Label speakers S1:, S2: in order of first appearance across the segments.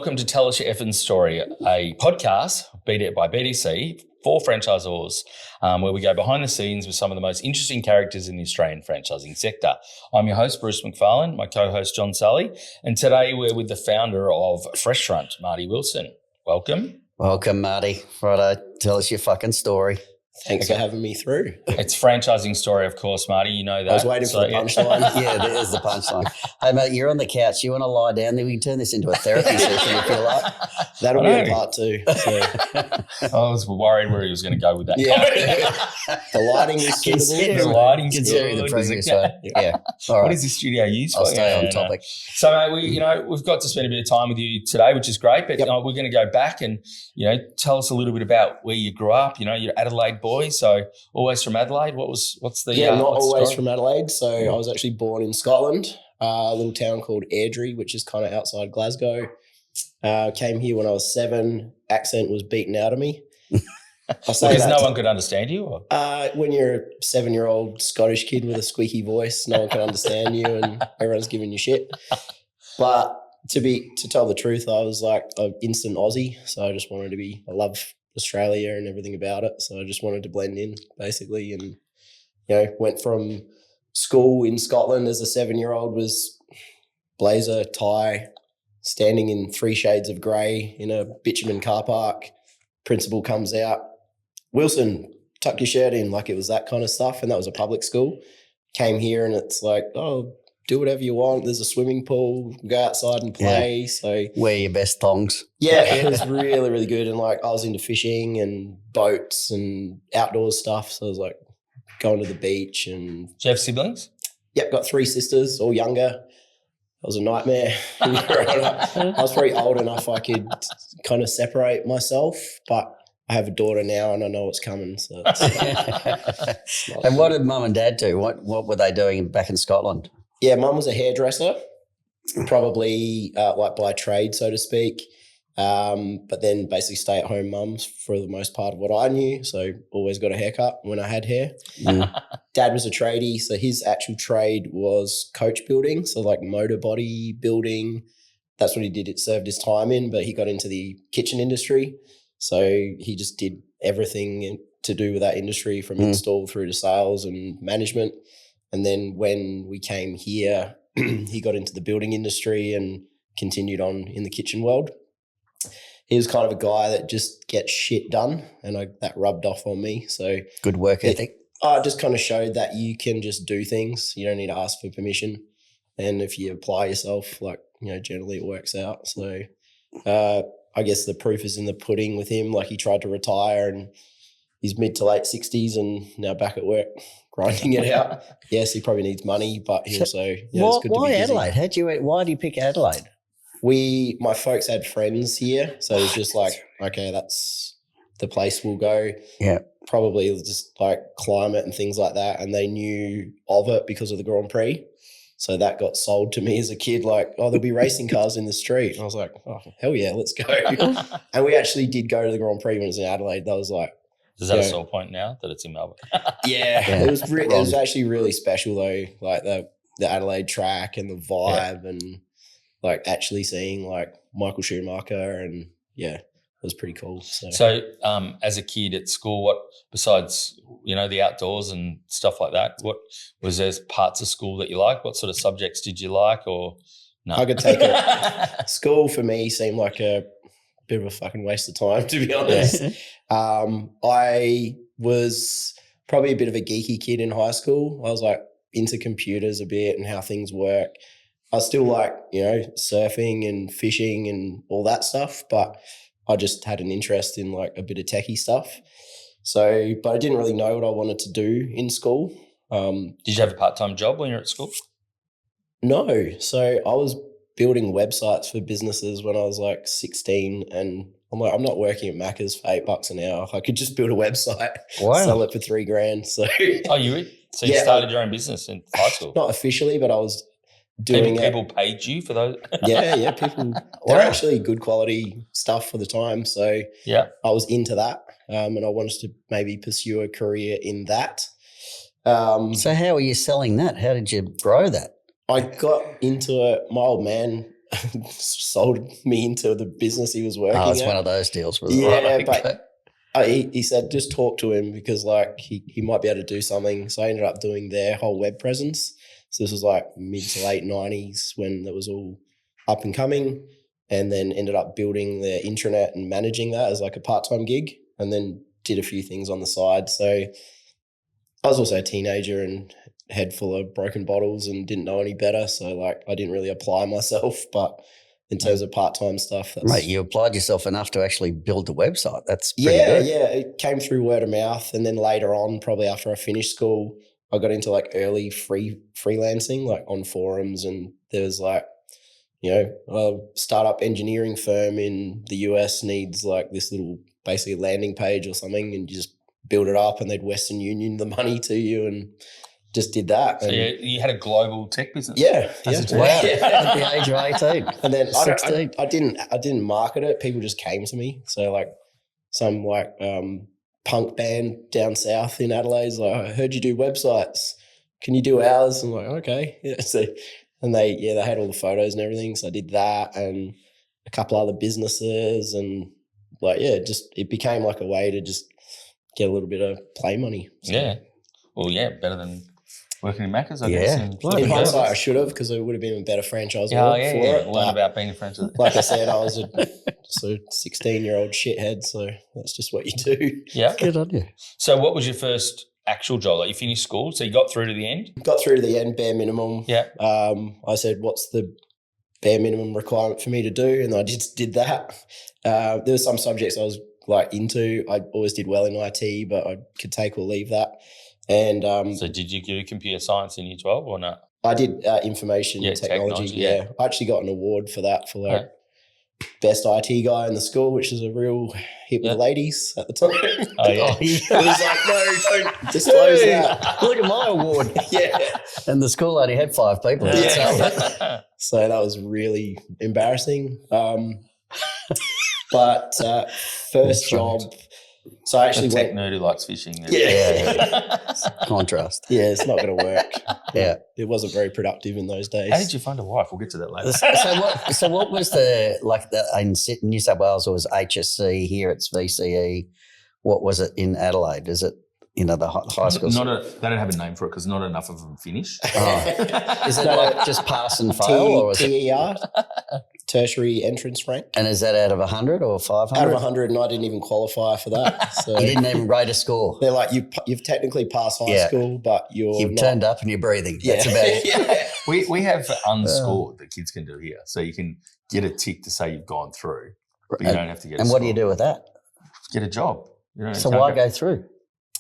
S1: welcome to Tell Us Your Effing Story, a podcast by BDC for franchisors, where we go behind the scenes with some of the most interesting characters in the Australian franchising sector. I'm your host, Bruce McFarlane, my co-host, John Sully, and today we're with the founder of Freshfront, Marty Wilson. Welcome.
S2: Welcome, Marty. Righto, tell us your fucking story.
S3: Thanks for having me through.
S1: It's franchising story, of course, Marty. You know that.
S3: I was waiting for the punchline.
S2: Yeah, there's the punchline. Hey, mate, you're on the couch. You want to lie down there? We can turn this into a therapy session if you like.
S3: That'll be in part two. So.
S1: I was worried where he was going to go with that.
S3: Yeah. The lighting is suitable.
S1: The lighting's
S2: Considering
S1: good.
S2: the previous one. Yeah. All
S1: What
S2: right.
S1: is this studio used for?
S2: I'll stay on topic.
S1: So, mate, we've got to spend a bit of time with you today, which is great. But we're going to go back and tell us a little bit about where you grew up. You're Adelaide boy, so always from Adelaide. What's the
S3: not always
S1: story?
S3: from Adelaide. So I was actually born in Scotland, a little town called Airdrie, which is kind of outside Glasgow. Came here when I was 7. Accent was beaten out of me.
S1: Because no one could understand you? Or?
S3: When you're a 7-year-old Scottish kid with a squeaky voice, no one can understand you and everyone's giving you shit. But to tell the truth, I was like an instant Aussie. So I just wanted to I love Australia and everything about it. So I just wanted to blend in basically. And, went from school in Scotland as a 7-year-old was blazer, tie, standing in 3 shades of grey in a bitumen car park. Principal comes out, Wilson, tuck your shirt in, like it was that kind of stuff. And that was a public school. Came here and it's like, oh, do whatever you want. There's a swimming pool, go outside and play. Yeah. So
S2: wear your best thongs.
S3: Yeah, it was really, really good. And like I was into fishing and boats and outdoors stuff. So I was like going to the beach. And
S1: do you have siblings?
S3: Yep, got 3 sisters, all younger. It was a nightmare. I was probably old enough I could kind of separate myself, but I have a daughter now and I know what's coming. So
S2: And what did mum and dad do? What were they doing back in Scotland?
S3: Yeah, mum was a hairdresser, probably like by trade, so to speak. But then basically stay-at-home mums for the most part of what I knew. So always got a haircut when I had hair. Dad was a tradie, so his actual trade was coach building, so like motor body building. That's what he did. It served his time in, but he got into the kitchen industry. So he just did everything to do with that industry from install through to sales and management. And then when we came here, he got into the building industry and continued on in the kitchen world. He was kind of a guy that just gets shit done, and that rubbed off on me. So
S2: good work ethic.
S3: I just kind of showed that you can just do things. You don't need to ask for permission. And if you apply yourself, generally it works out. So I guess the proof is in the pudding with him. Like he tried to retire and he's mid to late 60s and now back at work grinding it out. Yes, he probably needs money, but he also it's good to be busy.
S2: Why Adelaide? Why do you pick Adelaide?
S3: My folks had friends here, so it was just like, okay, that's the place we'll go.
S2: Yeah. Probably
S3: just like climate and things like that. And they knew of it because of the Grand Prix. So that got sold to me as a kid, like, oh, there'll be racing cars in the street. And I was like, oh, hell yeah, let's go. And we actually did go to the Grand Prix when it was in Adelaide. That was like,
S1: is that a sore point now that it's in Melbourne?
S3: Yeah. It was actually really special though, like the Adelaide track and the vibe and like actually seeing like Michael Schumacher and it was pretty cool.
S1: So as a kid at school, what besides, the outdoors and stuff like that, what was there parts of school that you like? What sort of subjects did you like or no?
S3: I could take it. School for me seemed like a bit of a fucking waste of time, to be honest. I was probably a bit of a geeky kid in high school. I was like into computers a bit and how things work. I still like, surfing and fishing and all that stuff, but I just had an interest in like a bit of techie stuff. So, but I didn't really know what I wanted to do in school.
S1: Did you have a part-time job when you were at school?
S3: No. So I was building websites for businesses when I was like 16 and I'm like, I'm not working at Macca's for $8 an hour. I could just build a website, sell it for $3,000. So,
S1: you started your own business in high school?
S3: Not officially, but I was doing
S1: people paid you for those?
S3: Yeah, people. They're actually good quality stuff for the time. So I was into that and I wanted to maybe pursue a career in that.
S2: So how are you selling that? How did you grow that?
S3: I got into it. My old man sold me into the business he was working
S2: Oh, it's
S3: at.
S2: one of those deals. Was
S3: Yeah,
S2: it?
S3: but he said just talk to him because like he might be able to do something. So I ended up doing their whole web presence. So this was like mid to late 90s when that was all up and coming, and then ended up building their intranet and managing that as like a part-time gig, and then did a few things on the side. So I was also a teenager and head full of broken bottles and didn't know any better. So like I didn't really apply myself, but in terms of part-time stuff, that's...
S2: Mate, you applied yourself enough to actually build the website. That's pretty good.
S3: Yeah. It came through word of mouth. And then later on, probably after I finished school, I got into like early freelancing, like on forums. And there was like, you know, a startup engineering firm in the US needs like this little basically landing page or something, and you just build it up and they'd Western Union the money to you, and just did that.
S1: So
S3: and
S1: you had a global tech business.
S3: yeah.
S2: Wow. At the age of 18.
S3: And then
S2: 16.
S3: I didn't market it. People just came to me. So like some like punk band down south in Adelaide's like, I heard you do websites. Can you do ours? I'm like, okay. Yeah. So and they had all the photos and everything. So I did that and a couple other businesses, and like it became like a way to just get a little bit of play money. So.
S1: Yeah. Well, yeah, better than working in Macca's, I
S2: Yeah.
S1: guess.
S3: In hindsight, I should have, because it would have been a better franchise for it.
S1: Learn about being a franchise.
S3: Like I said, I was a 16-year-old shithead, so that's just what you do.
S1: Yeah.
S2: Good on you.
S1: So what was your first actual job? Like you finished school, so you got through to the end?
S3: Got through to the end, bare minimum.
S1: Yeah.
S3: I said, what's the bare minimum requirement for me to do? And I just did that. There were some subjects I was like into. I always did well in IT, but I could take or leave that. And
S1: so did you do computer science in year 12 or not?
S3: I did information technology.
S1: Yeah.
S3: I actually got an award for that, for like best IT guy in the school, which is a real hit with the ladies at the time.
S1: Oh, yeah.
S3: It was like, no, don't disclose that.
S2: Look at my award.
S3: Yeah.
S2: And the school only had 5 people.
S3: Yeah. So that was really embarrassing. But first job, so I actually
S1: tech nerd who likes fishing.
S3: Yeah.
S2: Contrast.
S3: Yeah, it's not going to work.
S2: Yeah.
S3: It wasn't very productive in those days.
S1: How did you find a wife? We'll get to that later.
S2: So what was the, like in New South Wales, it was HSC, here it's VCE. What was it in Adelaide? Is it, the high school?
S1: They don't have a name for it because not enough of them finish.
S2: Oh. Is it like just pass and fail? Or is it
S3: TER, tertiary entrance rank.
S2: And is that out of 100 or 500?
S3: Out of 100, and I didn't even qualify for that. So
S2: you didn't even rate a score.
S3: they're like, you've technically passed high school, but you've not.
S2: Turned up and you're breathing. That's about it.
S3: Yeah.
S1: We have unscored that kids can do here. So you can get a tick to say you've gone through, but you don't have to get a
S2: And
S1: score.
S2: what do you do with that?
S1: Get a job.
S2: So why go through?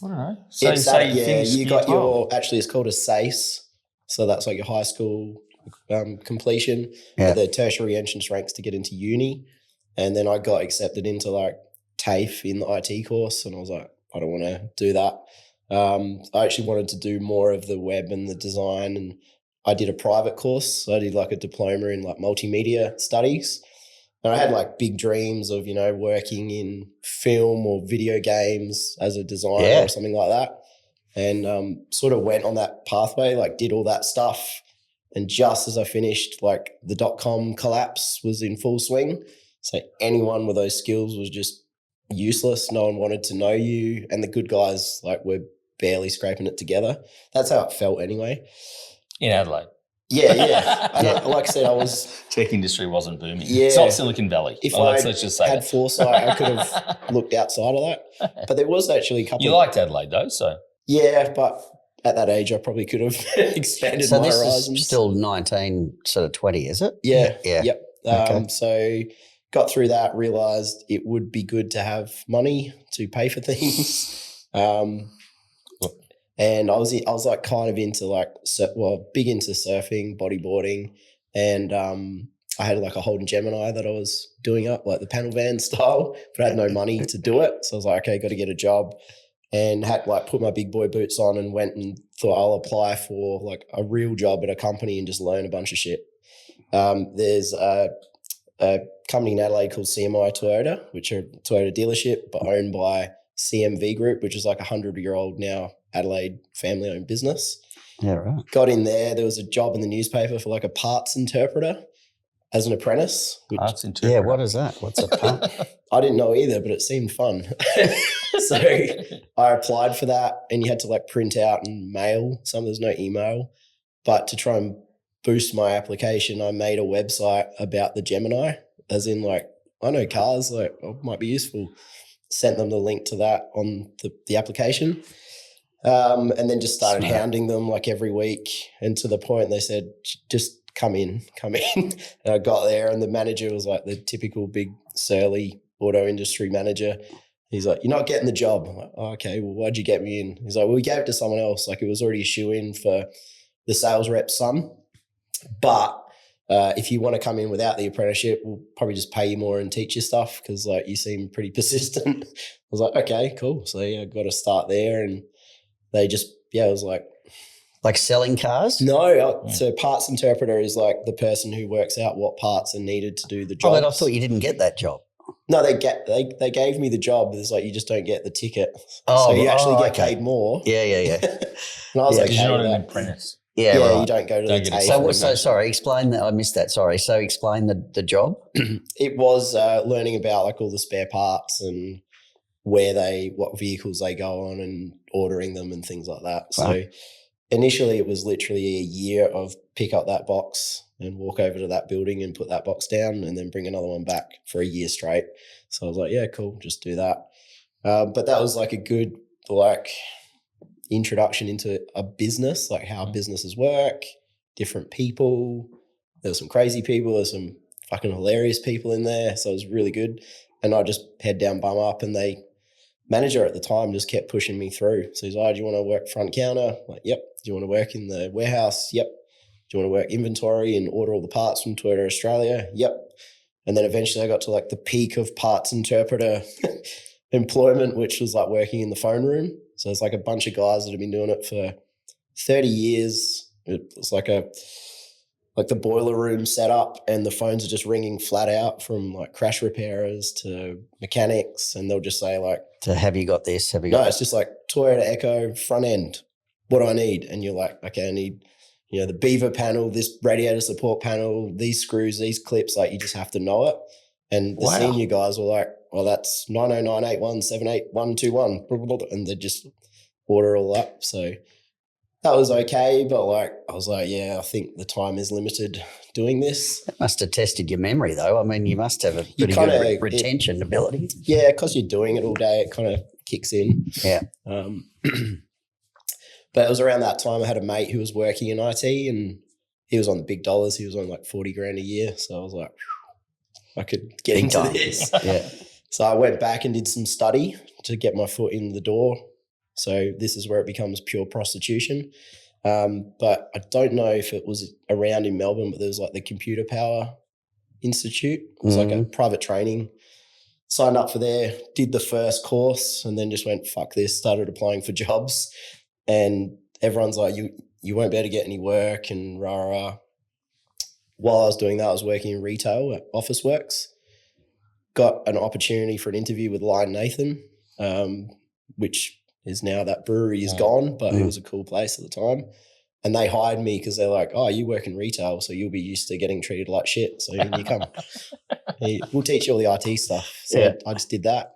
S1: I don't know. So
S3: It's
S1: say
S3: that,
S1: you finished
S3: you got
S1: year 12.
S3: actually it's called a SACE. So that's like your high school completion.
S2: Yeah.
S3: The tertiary entrance ranks to get into uni. And then I got accepted into like TAFE in the IT course, and I was like, I don't want to do that. I actually wanted to do more of the web and the design, and I did a private course. So I did like a diploma in like multimedia studies. And I had like big dreams of, working in film or video games as a designer or something like that. And sort of went on that pathway, like did all that stuff. And just as I finished, like the .com collapse was in full swing. So anyone with those skills was just useless. No one wanted to know you. And the good guys like were barely scraping it together. That's how it felt anyway.
S1: In Adelaide.
S3: Yeah. And like I said, I was...
S1: Tech industry wasn't booming.
S3: Yeah.
S1: It's not Silicon Valley.
S3: If
S1: let's just say
S3: had
S1: that.
S3: foresight, I could have looked outside of that. But there was actually a couple...
S1: You liked Adelaide though, so...
S3: Yeah, but at that age, I probably could have expanded my horizons.
S2: So this is still 19, sort of 20, is it?
S3: Yeah.
S2: Yeah.
S3: Yep.
S2: Okay.
S3: So got through that, realised it would be good to have money to pay for things. And I was like kind of into like, big into surfing, bodyboarding, and I had like a Holden Gemini that I was doing up, like the panel van style, but I had no money to do it. So I was like, okay, got to get a job, and had like put my big boy boots on and went and thought I'll apply for like a real job at a company and just learn a bunch of shit. There's a company in Adelaide called CMI Toyota, which are a Toyota dealership, but owned by CMV Group, which is like 100-year-old now Adelaide family-owned business.
S2: Yeah, right.
S3: Got in there. There was a job in the newspaper for like a parts interpreter. as an apprentice. Which
S1: Parts interpreter.
S2: Yeah, what is that? What's a pump?
S3: I didn't know either, but it seemed fun. So I applied for that, and you had to like print out and mail some. There's no email. But to try and boost my application, I made a website about the Gemini, as in like, I know cars, like it might be useful. Sent them the link to that on the application. And then just started hounding them like every week. And to the point they said, just come in. And I got there, and the manager was like the typical big surly auto industry manager. He's like, "You're not getting the job." I'm like, "Oh, okay, well, why'd you get me in?" He's like, "Well, we gave it to someone else. Like it was already a shoe-in for the sales rep's son. But if you want to come in without the apprenticeship, we'll probably just pay you more and teach you stuff because like you seem pretty persistent." I was like, "Okay, cool." So yeah, I got to start there, and they just it was like
S2: selling cars?
S3: no. So parts interpreter is like the person who works out what parts are needed to do the job.
S2: Oh, but I thought you didn't get that job.
S3: No, they gave me the job. It's like you just don't get the ticket.
S2: Oh,
S3: so you actually get
S2: okay.
S3: paid more.
S2: Yeah.
S3: And I was like,
S1: Because you're not an apprentice.
S2: Yeah,
S3: yeah,
S2: right.
S3: you don't go to
S1: Don't
S3: the
S1: get
S3: table.
S2: So sorry, explain that. I missed that. Sorry. So explain the job.
S3: It was learning about like all the spare parts and what vehicles they go on and ordering them and things like that.
S2: Wow.
S3: So initially it was literally a year of pick up that box and walk over to that building and put that box down and then bring another one back for a year straight. So I was like, yeah, cool, just do that. But that was like a good like introduction into a business, like how businesses work, different people. There were some crazy people. There's some fucking hilarious people in there. So it was really good. And I just head down, bum up, and the manager at the time just kept pushing me through. So he's like, "Do you want to work front counter?" I'm like, "Yep." "Do you want to work in the warehouse?" "Yep." "Do you want to work inventory and order all the parts from Toyota Australia?" "Yep." And then eventually I got to like the peak of parts interpreter employment, which was like working in the phone room. So it's like a bunch of guys that have been doing it for 30 years. It's like the boiler room set up, and the phones are just ringing flat out from like crash repairers to mechanics. And they'll just say like,
S2: So have you got this? Have you got
S3: no, it's just like Toyota Echo front end. What do I need? And you're like, okay, I need, the beaver panel, this radiator support panel, these screws, these clips. Like you just have to know it. And the senior guys were like, well, that's 90981781121, and they just order all up. So that was okay, but like I was like, yeah, I think the time is limited doing this.
S2: That must have tested your memory, though. I mean, you must have a pretty
S3: kinda-
S2: good retention ability.
S3: Yeah, because you're doing it all day, it kind of kicks in.
S2: Yeah.
S3: But it was around that time I had a mate who was working in IT, and he was on the big dollars. He was on like 40 grand a year. So I was like, I could get
S2: Big
S3: into
S2: time.
S3: this.
S2: Yeah.
S3: So I went back and did some study to get my foot in the door. So this is where it becomes pure prostitution. But I don't know if it was around in Melbourne, but there was like the Computer Power Institute. It was like a private training. Signed up for there, did the first course, and then just went, fuck this, started applying for jobs. And everyone's like, you won't be able to get any work and rah, rah. While I was doing that, I was working in retail at Officeworks. Got an opportunity for an interview with Lion Nathan, which is now that brewery is gone, but it was a cool place at the time. And they hired me because they're like, oh, you work in retail, so you'll be used to getting treated like shit. So you come. We'll teach you all the IT stuff. So I just did that.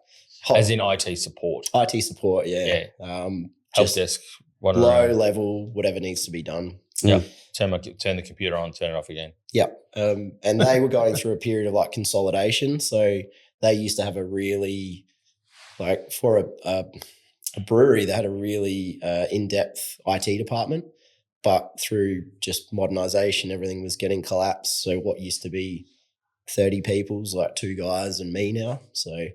S1: As in IT support.
S3: IT support, yeah.
S1: Help
S3: Just
S1: desk.
S3: low level, whatever needs to be done.
S1: Yeah. Turn the computer on, turn it off again.
S3: Yep. And they were going through a period of like consolidation. So they used to have a really, like for a brewery, they had a really in-depth IT department, but through just modernization, everything was getting collapsed. So what used to be 30 people's like 2 guys and me now. So,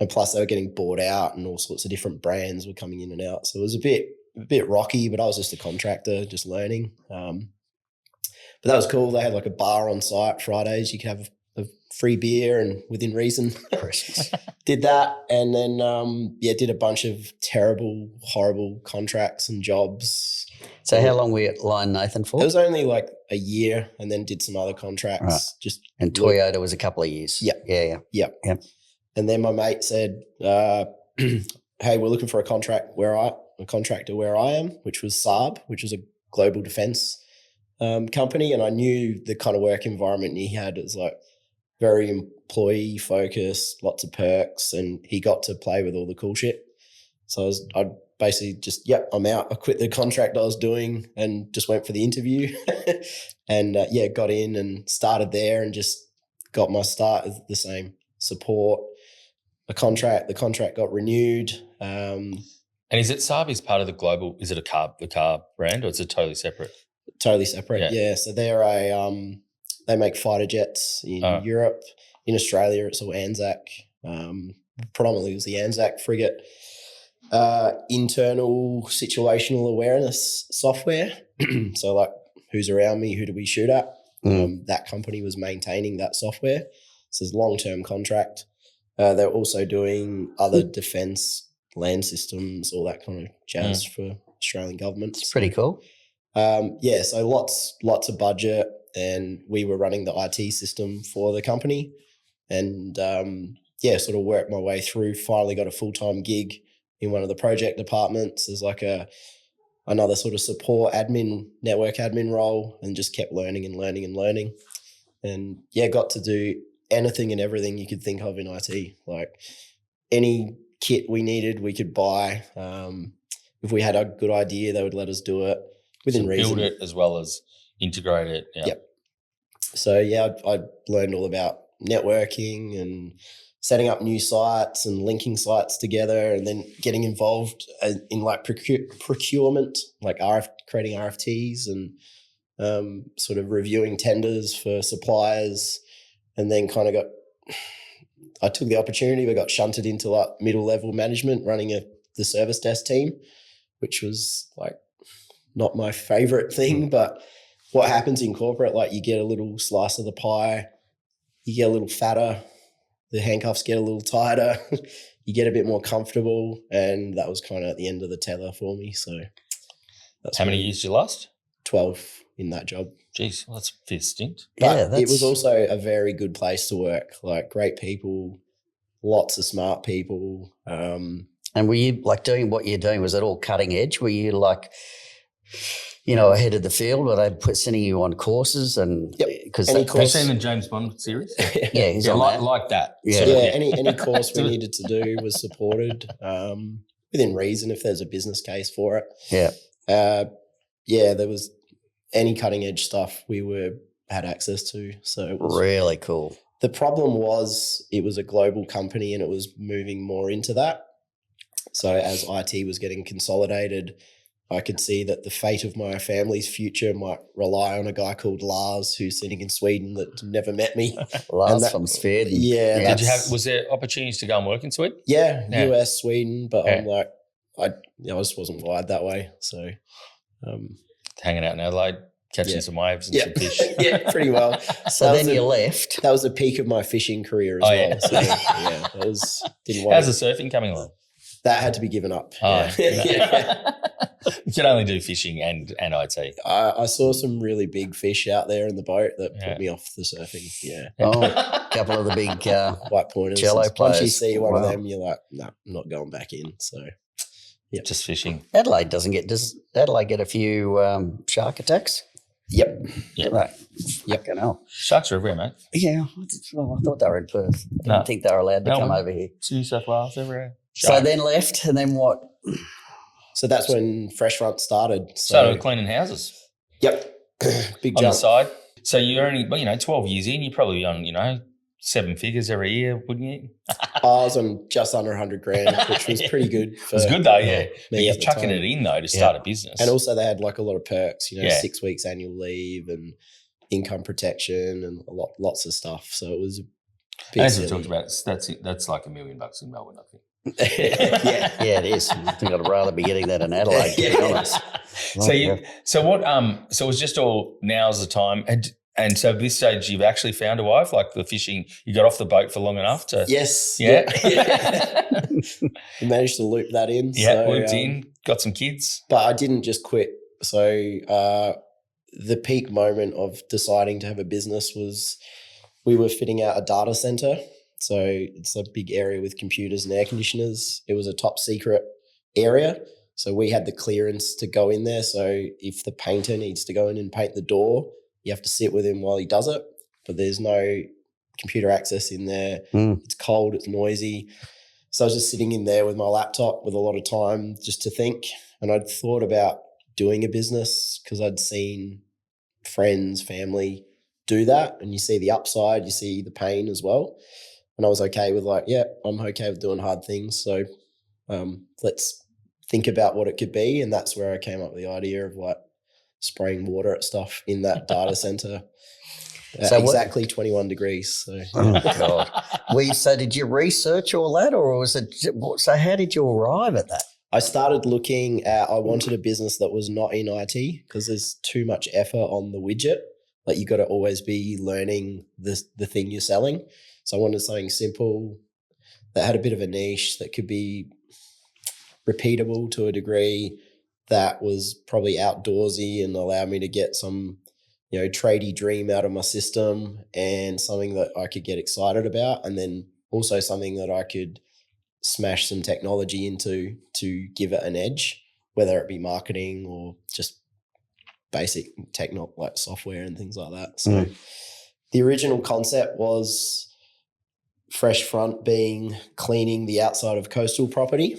S3: and plus they were getting bought out and all sorts of different brands were coming in and out. So it was a bit rocky, but I was just a contractor, just learning. But that was cool. They had like a bar on site Fridays. You could have a free beer and within reason. Did that. And then, did a bunch of terrible, horrible contracts and jobs.
S2: So how long were you at Lion Nathan for?
S3: It was only like a year, and then did some other contracts.
S2: Right. And Toyota was a couple of years.
S3: Yeah.
S2: Yeah.
S3: And then my mate said, hey, we're looking for a contractor where I am, which was Saab, which was a global defense company, and I knew the kind of work environment he had is like very employee focused, lots of perks, and he got to play with all the cool shit. So I'd basically just, I'm out. I quit the contract I was doing and just went for the interview and got in and started there and just got my start as the same support. The contract got renewed.
S1: And is it Sabi's part of the global, is it the car brand, or is it totally separate?
S3: Totally separate, yeah. So they're they make fighter jets in Europe. In Australia, it's all Anzac. Predominantly it was the Anzac frigate. Internal situational awareness software. So like, who's around me? Who do we shoot at? That company was maintaining that software. So it's a long-term contract. They're also doing other defence land systems, all that kind of jazz for Australian government.
S2: It's pretty cool.
S3: So lots of budget, and we were running the IT system for the company, and sort of worked my way through. Finally got a full-time gig in one of the project departments as like another sort of support admin, network admin role, and just kept learning and learning and learning. And got to do anything and everything you could think of in IT. Like any kit we needed, we could buy. If we had a good idea, they would let us do it within reason.
S1: Build it as well as integrate it. Yeah.
S3: Yep. So I learned all about networking and setting up new sites and linking sites together, and then getting involved in like procurement, like creating RFTs and sort of reviewing tenders for suppliers, and then I took the opportunity but got shunted into like middle level management, running the service desk team, which was like not my favorite thing, but what happens in corporate, like you get a little slice of the pie, you get a little fatter, the handcuffs get a little tighter, you get a bit more comfortable, and that was kind of at the end of the tether for me. So that's
S1: how many years did you last?
S3: 12 in that job.
S1: Jeez, well, that's a fair stint.
S3: But it was also a very good place to work, like great people, lots of smart people.
S2: And were you like doing what you're doing, was it all cutting edge? Were you like, ahead of the field, where they sending you on courses? And because
S1: have you seen the James Bond series?
S2: Yeah, he's on
S1: like that.
S2: Yeah,
S3: any course we needed to do was supported within reason if there's a business case for it. There was any cutting edge stuff we had access to. So it was
S2: really cool.
S3: The problem was it was a global company and it was moving more into that. So as IT was getting consolidated, I could see that the fate of my family's future might rely on a guy called Lars who's sitting in Sweden that never met me.
S2: Lars from Sweden.
S3: Yeah.
S1: Was there opportunities to go and work in Sweden?
S3: Yeah. US, Sweden, but I'm like, I just wasn't wired that way. So
S1: hanging out in Adelaide, catching some waves and some fish.
S3: Yeah, pretty well.
S2: So then you left.
S3: That was the peak of my fishing career as well.
S1: Yeah.
S3: So that was didn't want.
S1: How's the surfing coming along?
S3: That had to be given up.
S1: You can only do fishing and IT.
S3: I saw some really big fish out there in the boat that put me off the surfing. Yeah.
S2: Oh, a couple of the big
S3: white pointers.
S2: jello players.
S3: Once you see one of them, you're like, no, I'm not going back in. So,
S1: just fishing.
S2: Does Adelaide get a few shark attacks?
S3: Yep.
S2: Right. Yep. Hell.
S1: Sharks are everywhere, mate.
S2: Yeah. Well, I thought they were in Perth. I didn't think they were allowed to come over here.
S1: New South Wales, everywhere.
S2: So then left, and then what?
S3: So that's when Freshfront started.
S1: Started cleaning houses.
S3: Yep. Big
S1: on
S3: jump.
S1: the side. So you're only, 12 years in, you're probably on, 7 figures every year, wouldn't you?
S3: I was on just under 100 grand, which was pretty good.
S1: It was good though, yeah.
S3: Me
S1: You're
S3: at the
S1: chucking
S3: time.
S1: it in though to start a business.
S3: And also they had like a lot of perks, 6 weeks annual leave and income protection and lots of stuff. So it was a big
S1: as we talked about, that's like $1 million in Melbourne, I think.
S2: Yeah, it is. I think I'd rather be getting that in Adelaide, to be honest.
S1: So it was just all now's the time. And so at this stage, you've actually found a wife, like the fishing, you got off the boat for long enough to.
S3: Yes.
S1: Yeah.
S3: We managed to loop that in.
S1: Yeah, looped in, got some kids.
S3: But I didn't just quit. So the peak moment of deciding to have a business was we were fitting out a data center. So it's a big area with computers and air conditioners. It was a top secret area. So we had the clearance to go in there. So if the painter needs to go in and paint the door, you have to sit with him while he does it. But there's no computer access in there. It's cold, it's noisy. So I was just sitting in there with my laptop with a lot of time just to think. And I'd thought about doing a business because I'd seen friends, family do that. And you see the upside, you see the pain as well. And I was okay with like, yeah, I'm okay with doing hard things. So let's think about what it could be. And that's where I came up with the idea of like spraying water at stuff in that data center. So exactly 21 degrees. So.
S2: Oh, God. So did you research all that, or was it? So how did you arrive at that?
S3: I started looking at, I wanted a business that was not in IT because there's too much effort on the widget. Like you got to always be learning the thing you're selling. So I wanted something simple that had a bit of a niche that could be repeatable to a degree, that was probably outdoorsy and allow me to get some, tradie dream out of my system, and something that I could get excited about. And then also something that I could smash some technology into to give it an edge, whether it be marketing or just basic techno like software and things like that. So the original concept was fresh front being cleaning the outside of coastal property.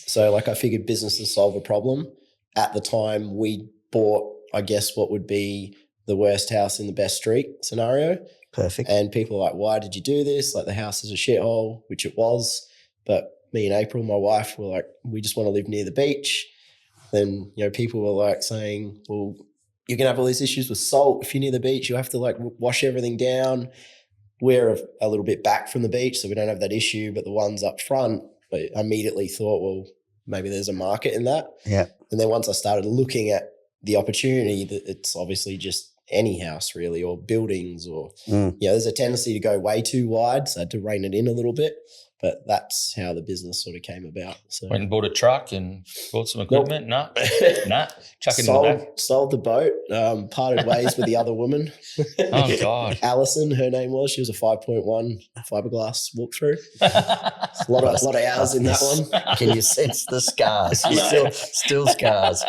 S3: So like I figured businesses solve a problem. At the time we bought, I guess, what would be the worst house in the best street scenario.
S2: Perfect.
S3: And people are like, why did you do this? Like the house is a shithole, which it was. But me and April, my wife, were like, we just want to live near the beach. Then, people were like saying, well, you're going to have all these issues with salt. If you're near the beach, you have to like wash everything down. We're a little bit back from the beach, so we don't have that issue. But the ones up front, I immediately thought, well, maybe there's a market in that.
S2: Yeah.
S3: And then once I started looking at the opportunity, that it's obviously just any house really, or buildings, or there's a tendency to go way too wide, so I had to rein it in a little bit. But that's how the business sort of came about. So
S1: went and bought a truck and bought some equipment.
S3: Nope.
S1: Nah, chuck it in the back.
S3: Sold the boat. Parted ways with the other woman.
S1: Oh God,
S3: Alison, her name was. She was a 5.1 fiberglass walkthrough. A lot of hours in that one.
S2: Can you sense the scars? Still scars.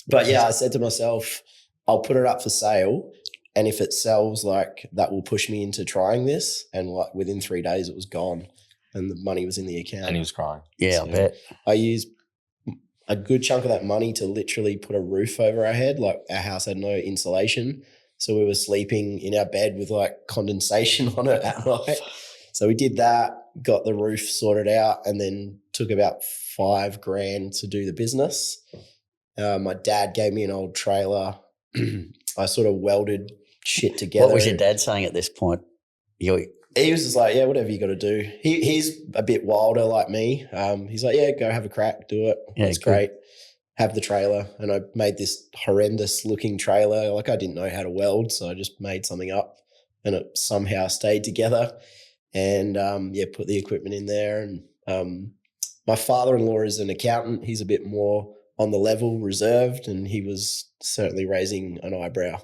S3: But yeah, I said to myself, I'll put it up for sale, and if it sells, like that will push me into trying this. And like within 3 days, it was gone. And the money was in the account.
S1: And he was crying.
S2: Yeah, I bet.
S3: I used a good chunk of that money to literally put a roof over our head. Like our house had no insulation. So we were sleeping in our bed with like condensation on it at night. So we did that, got the roof sorted out, and then took about $5,000 to do the business. My dad gave me an old trailer. I sort of welded shit together.
S2: What was your dad saying at this point?
S3: He was just like, yeah, whatever you got to do. He's a bit wilder like me. He's like, yeah, go have a crack, do it.
S2: Yeah,
S3: it's great. Have the trailer. And I made this horrendous looking trailer. Like I didn't know how to weld, so I just made something up, and it somehow stayed together. And put the equipment in there. And my father-in-law is an accountant. He's a bit more on the level, reserved, and he was certainly raising an eyebrow.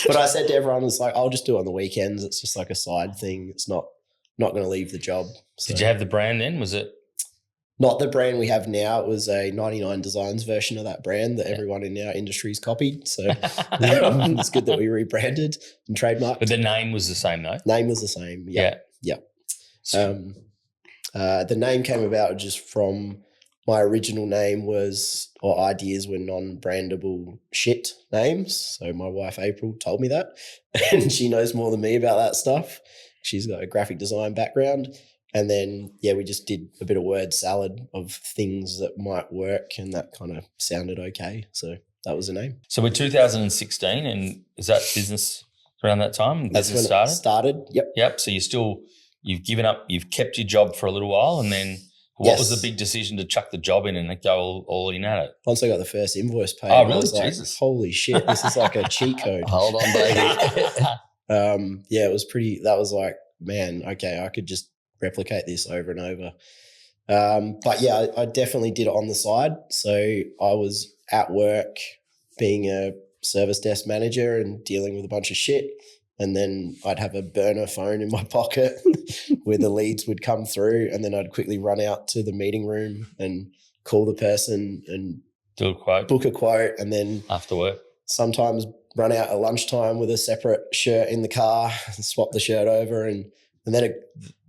S3: But I said to everyone, it's like, I'll just do it on the weekends. It's just like a side thing. It's not going to leave the job. So.
S1: Did you have the brand then? Was it?
S3: Not the brand we have now. It was a 99 Designs version of that brand that everyone in our industry's copied. So it's good that we rebranded and trademarked.
S1: But the name was the same though?
S3: Name was the same. Yeah. The name came about just from my original name or ideas were non-brandable shit names. So my wife, April, told me that. And she knows more than me about that stuff. She's got a graphic design background. And then, we just did a bit of word salad of things that might work, and that kind of sounded okay. So that was the name.
S1: So we're 2016, and is that business around that time?
S3: That's when it started. Yep.
S1: Yep. So you've given up, you've kept your job for a little while, and then what was the big decision to chuck the job in and go all in at it?
S3: Once I got the first invoice paid,
S1: I was
S3: like, holy shit, this is like a cheat code.
S2: Hold on, baby.
S3: It was pretty, that was like, man, okay, I could just replicate this over and over. I definitely did it on the side. So I was at work being a service desk manager and dealing with a bunch of shit. And then I'd have a burner phone in my pocket where the leads would come through, and then I'd quickly run out to the meeting room and call the person and
S1: Do a quote
S3: book a quote, and then
S1: after work.
S3: sometimes run out at lunchtime with a separate shirt in the car and swap the shirt over. And then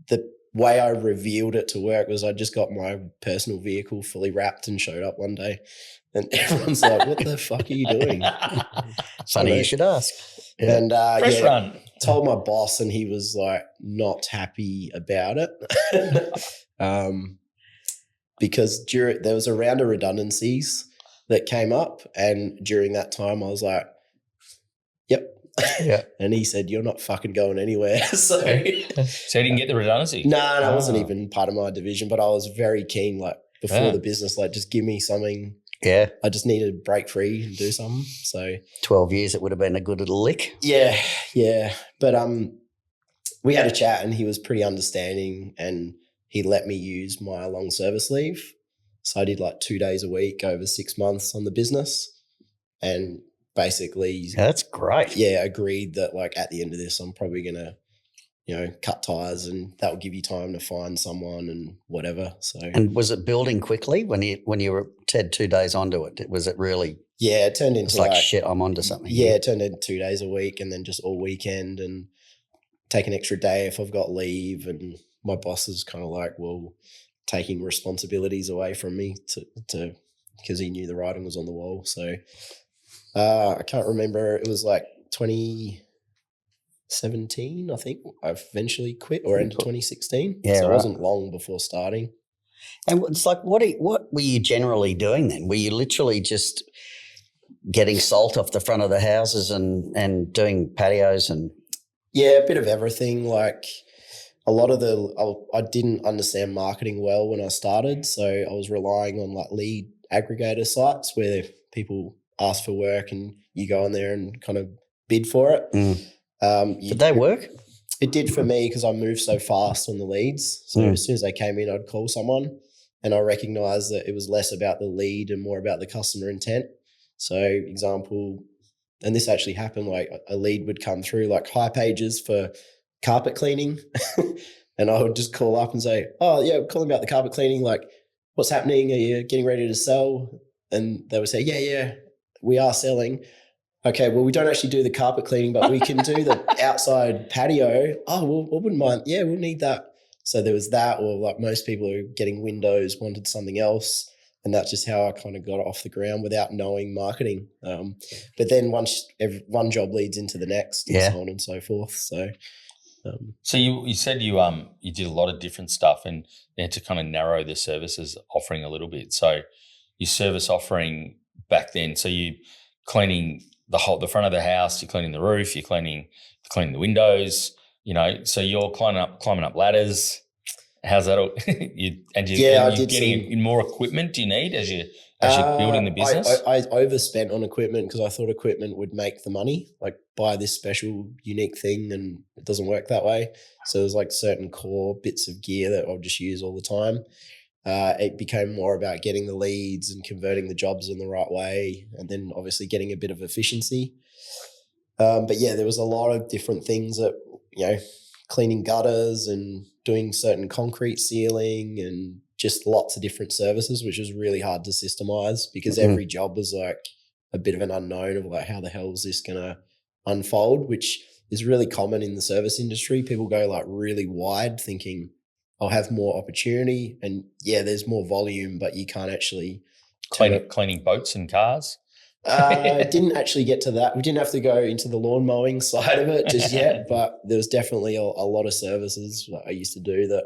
S3: the way I revealed it to work was I just got my personal vehicle fully wrapped and showed up one day. And everyone's like, what the fuck are you doing?
S2: Funny you should ask. Yeah.
S3: And
S1: Fresh run.
S3: told my boss, and he was like not happy about it. Because there was a round of redundancies that came up, and during that time I was like, yep.
S2: Yeah.
S3: And he said, you're not fucking going anywhere. So
S1: he didn't get the redundancy?
S3: No, it wasn't even part of my division, but I was very keen, like before the business, like just give me something.
S2: Yeah.
S3: I just needed to break free and do something. So
S2: 12 years, it would have been a good little lick.
S3: yeah. But we had a chat, and he was pretty understanding, and he let me use my long service leave. So I did like 2 days a week over 6 months on the business, and basically,
S2: That's great.
S3: yeah, agreed that like at the end of this, I'm probably going to, cut ties, and that will give you time to find someone and whatever. So,
S2: And was it building quickly when you were had 2 days onto it? Was it really?
S3: yeah, it turned
S2: It's
S3: into
S2: like shit. I'm onto something.
S3: Yeah, it turned into 2 days a week, and then just all weekend, and take an extra day if I've got leave. And my boss is kind of like, well, taking responsibilities away from me to because he knew the writing was on the wall. So I can't remember. It was like 2017, I think. I eventually quit, or end of 2016.
S2: Yeah,
S3: so
S2: right.
S3: it wasn't long before starting.
S2: And it's like, what were you generally doing then? Were you literally just getting salt off the front of the houses and doing patios and?
S3: Yeah, a bit of everything. Like a lot of I didn't understand marketing well when I started, so I was relying on like lead aggregator sites where people ask for work and you go on there and kind of bid for it.
S2: Did they work?
S3: It did for me because I moved so fast on the leads. So as soon as they came in, I'd call someone, and I recognized that it was less about the lead and more about the customer intent. So example, and this actually happened, like a lead would come through like high pages for carpet cleaning. And I would just call up and say, oh yeah, calling about the carpet cleaning. Like, what's happening? Are you getting ready to sell? And they would say, yeah, we are selling. Okay, well, we don't actually do the carpet cleaning, but we can do the outside patio. Oh, well, I wouldn't mind. Yeah, we'll need that. So there was that, or like most people who are getting windows wanted something else. And that's just how I kind of got off the ground without knowing marketing. But then one job leads into the next, and so on and so forth. So,
S1: so you said you did a lot of different stuff, and you had to kind of narrow the services offering a little bit. So your service offering back then, so you cleaning the front of the house, you're cleaning the roof, you're cleaning the windows, so you're climbing up ladders. How's that all? You're getting more equipment do you need as you're building the business?
S3: I overspent on equipment because I thought equipment would make the money, like buy this special unique thing, and it doesn't work that way. So there's like certain core bits of gear that I'll just use all the time. It became more about getting the leads and converting the jobs in the right way, and then obviously getting a bit of efficiency. But yeah, there was a lot of different things that, cleaning gutters and doing certain concrete sealing and just lots of different services, which was really hard to systemize because every job was like a bit of an unknown of like, how the hell is this going to unfold, which is really common in the service industry. People go like really wide thinking, I'll have more opportunity, and yeah, there's more volume, but you can't actually
S1: cleaning boats and cars.
S3: I didn't actually get to that. We didn't have to go into the lawn mowing side of it just yet, but there was definitely a lot of services that I used to do that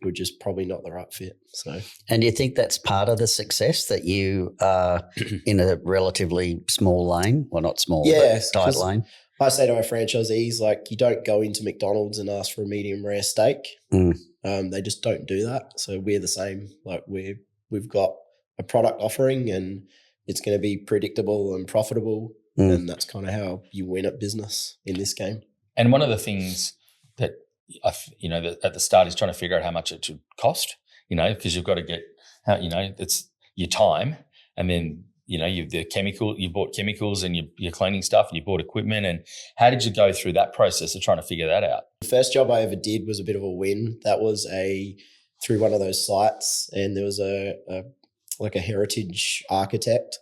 S3: were just probably not the right fit. So,
S2: and do you think that's part of the success, that you are in a relatively small lane? Well, not small, but tight lane.
S3: I say to our franchisees, like, you don't go into McDonald's and ask for a medium rare steak. They just don't do that. So we're the same. Like we've got a product offering, and it's going to be predictable and profitable. And that's kind of how you win at business in this game.
S1: And one of the things that that at the start is trying to figure out how much it should cost, because you've got to get, it's your time, and then, you bought chemicals and you're cleaning stuff, and you bought equipment. And how did you go through that process of trying to figure that out?
S3: The first job I ever did was a bit of a win. That was through one of those sites, and there was like a heritage architect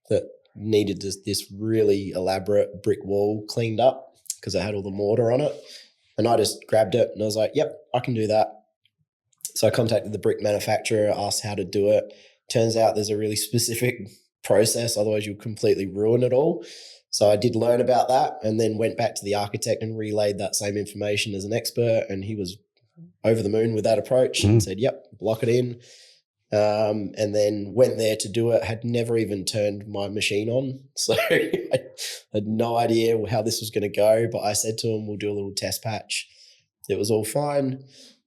S3: that needed this really elaborate brick wall cleaned up because it had all the mortar on it. And I just grabbed it and I was like, yep, I can do that. So I contacted the brick manufacturer, asked how to do it. Turns out there's a really specific process, otherwise you'll completely ruin it all. So I did learn about that and then went back to the architect and relayed that same information as an expert, and he was over the moon with that approach and said, yep, block it in. And then went there to do it, had never even turned my machine on. So I had no idea how this was going to go, but I said to him, we'll do a little test patch. It was all fine.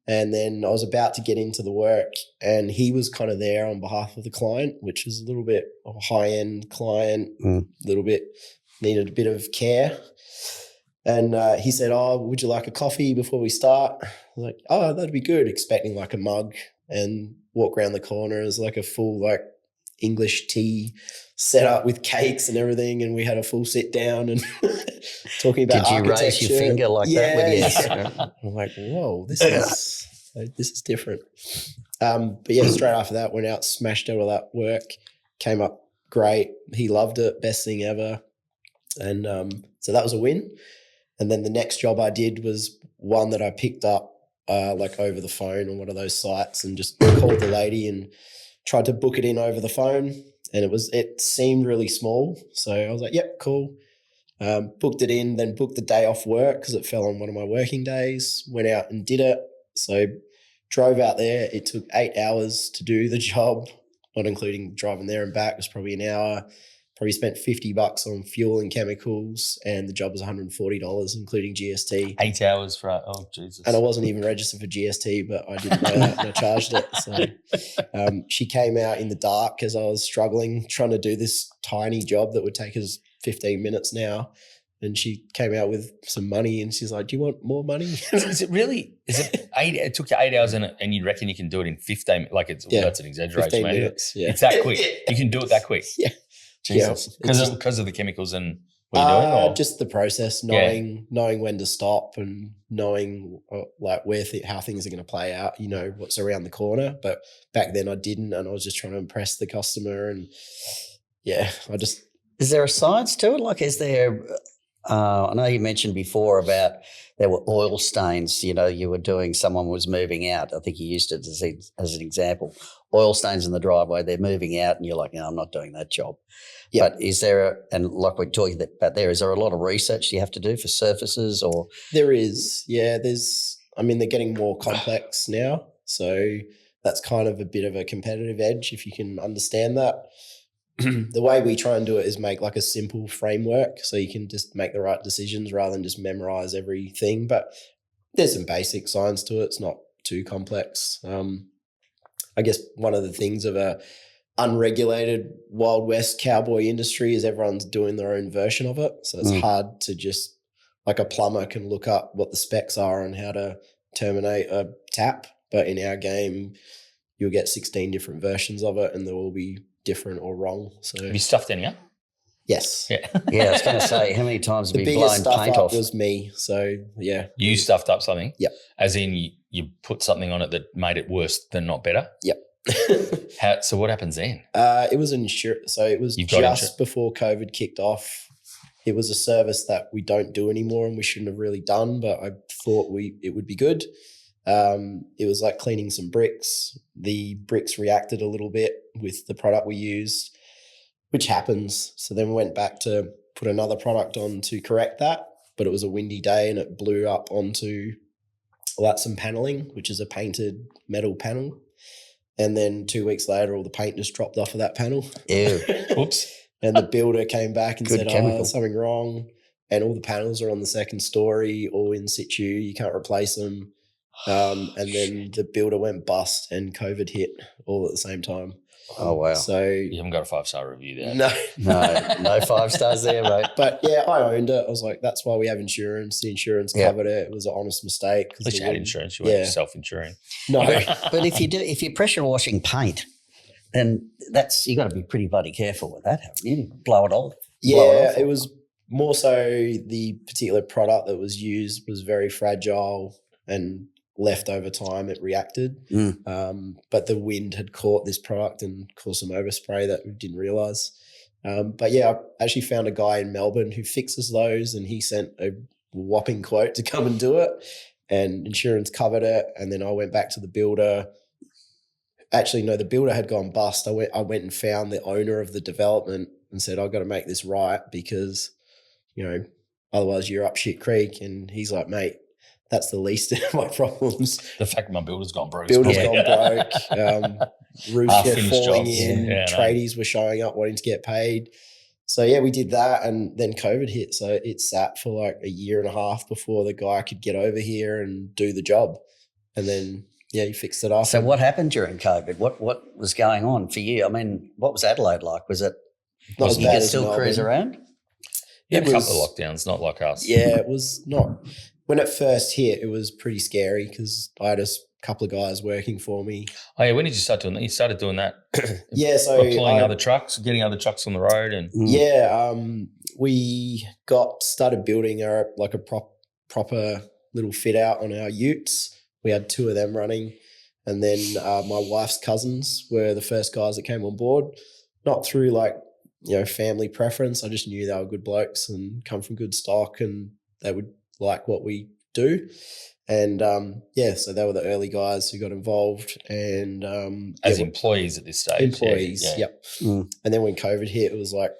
S3: And then I was about to get into the work and he was kind of there on behalf of the client, which was a little bit of a high-end client, a little bit, needed a bit of care. And he said, oh, would you like a coffee before we start? I was like, oh, that'd be good, expecting like a mug, and walk around the corner as like a full like English tea set up with cakes and everything, and we had a full sit down and talking about
S2: Did you raise your finger like that? With
S3: yeah. I'm like, whoa, this is different. But yeah, straight after that, went out, smashed out all that work, came up great. He loved it, best thing ever. And so that was a win. And then the next job I did was one that I picked up like over the phone on one of those sites, and just called the lady and tried to book it in over the phone. And it seemed really small. So I was like, yep, cool. Booked it in, then booked the day off work because it fell on one of my working days, went out and did it. So drove out there. It took 8 hours to do the job, not including driving there and back. It was probably an hour. Probably spent $50 on fuel and chemicals, and the job was $140, including GST.
S1: 8 hours for, oh, Jesus.
S3: And I wasn't even registered for GST, but I didn't know that and I charged it. So she came out in the dark as I was struggling, trying to do this tiny job that would take us 15 minutes now. And she came out with some money and she's like, do you want more money?
S1: Is it really? It took you 8 hours and you reckon you can do it in 15? Like that's an exaggeration.
S3: 15 minutes. Yeah.
S1: It's that quick. You can do it that quick.
S3: Yeah.
S1: Jesus. Because of the chemicals and what you're doing? Or?
S3: Just the process, knowing when to stop and knowing like how things are going to play out, you know, what's around the corner. But back then I didn't, and I was just trying to impress the customer. And yeah,
S2: Is there a science to it? Like, is there, I know you mentioned before about there were oil stains, you know, you were doing, someone was moving out. I think you used it as an example. Oil stains in the driveway, they're moving out and you're like, no, I'm not doing that job. Yep. But is there, and like we're talking about there, is there a lot of research you have to do for surfaces or?
S3: There is, yeah. They're getting more complex now. So that's kind of a bit of a competitive edge if you can understand that. The way we try and do it is make like a simple framework so you can just make the right decisions rather than just memorize everything. But there's some basic science to it. It's not too complex. I guess one of the things of a unregulated Wild West cowboy industry is everyone's doing their own version of it. So it's hard to just, like a plumber can look up what the specs are on how to terminate a tap. But in our game, you'll get 16 different versions of it and they'll all be different or wrong. So
S1: have you stuffed any up?
S3: Yes.
S1: Yeah.
S2: Yeah, I was going to say, how many times have
S3: the
S2: you blown
S3: biggest stuff
S2: paint
S3: up
S2: off?
S3: was me. So yeah.
S1: You stuffed up something?
S3: Yep.
S1: As in you put something on it that made it worse than not better?
S3: Yep.
S1: So what happens then?
S3: It was insurance. So it was just before COVID kicked off. It was a service that we don't do anymore and we shouldn't have really done, but I thought it would be good. It was like cleaning some bricks. The bricks reacted a little bit with the product we used, which happens. So then we went back to put another product on to correct that, but it was a windy day and it blew up onto some paneling, which is a painted metal panel. And then 2 weeks later, all the paint just dropped off of that panel.
S2: Ew.
S1: Oops.
S3: And the builder came back and said,
S2: chemical.
S3: something wrong. And all the panels are on the second story, all in situ. You can't replace them. And then the builder went bust and COVID hit all at the same time.
S2: Oh, wow.
S3: So
S1: You haven't got a 5-star review there.
S2: No 5 stars there, mate.
S3: But yeah, I owned it. I was like, that's why we have insurance. The insurance covered it. It was an honest mistake.
S1: At least you had insurance. You weren't self-insuring.
S3: No.
S2: But if you're pressure washing paint, then you got to be pretty bloody careful with that. You blow it off.
S3: Yeah, it was more so the particular product that was used was very fragile and left over time, it reacted. But the wind had caught this product and caused some overspray that we didn't realise. But yeah, I actually found a guy in Melbourne who fixes those, and he sent a whopping quote to come and do it, and insurance covered it. And then I went back to the builder. Actually, no, the builder had gone bust. I went and found the owner of the development and said, I've got to make this right because, otherwise you're up shit creek. And he's like, mate, that's the least of my problems.
S1: The fact that my builder's gone broke.
S3: Builder's gone broke. Roofs were falling
S1: jobs.
S3: in. Tradies were showing up wanting to get paid. So, yeah, we did that, and then COVID hit. So it sat for like a year and a half before the guy could get over here and do the job. And then, he fixed it up.
S2: So what happened during COVID? What was going on for you? I mean, what was Adelaide like? Was it
S3: not as
S2: you
S3: bad
S2: could
S3: as
S2: still
S3: Melbourne.
S2: cruise around?
S1: You had a couple of lockdowns, not like us.
S3: Yeah, it was not. When it first hit, it was pretty scary because I had a couple of guys working for me.
S1: Oh, yeah. When did you start doing that? You started doing that?
S3: Yeah, so
S1: employing other trucks, getting other trucks on the road, and
S3: we started building a proper little fit out on our utes. We had 2 of them running, and then my wife's cousins were the first guys that came on board. Not through family preference. I just knew they were good blokes and come from good stock, and they would like what we do. And so they were the early guys who got involved, and
S1: as employees at this stage.
S3: Employees, yep. And then when COVID hit, it was like,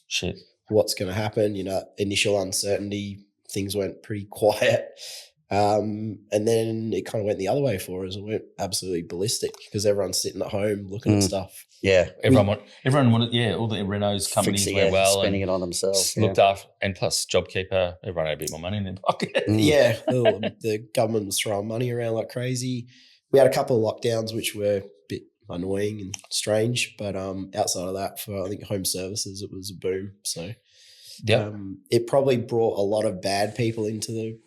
S1: shit,
S3: what's going to happen? Initial uncertainty, things went pretty quiet. And then it kind of went the other way for us. It went absolutely ballistic because everyone's sitting at home looking at stuff.
S2: Yeah.
S1: Everyone wanted, all the Renault's companies went well.
S2: Spending it on themselves.
S1: Looked after, and plus JobKeeper, everyone had a bit more money in their pocket.
S3: Yeah. The government was throwing money around like crazy. We had a couple of lockdowns, which were a bit annoying and strange. But outside of that, for I think home services, it was a boom. So it probably brought a lot of bad people into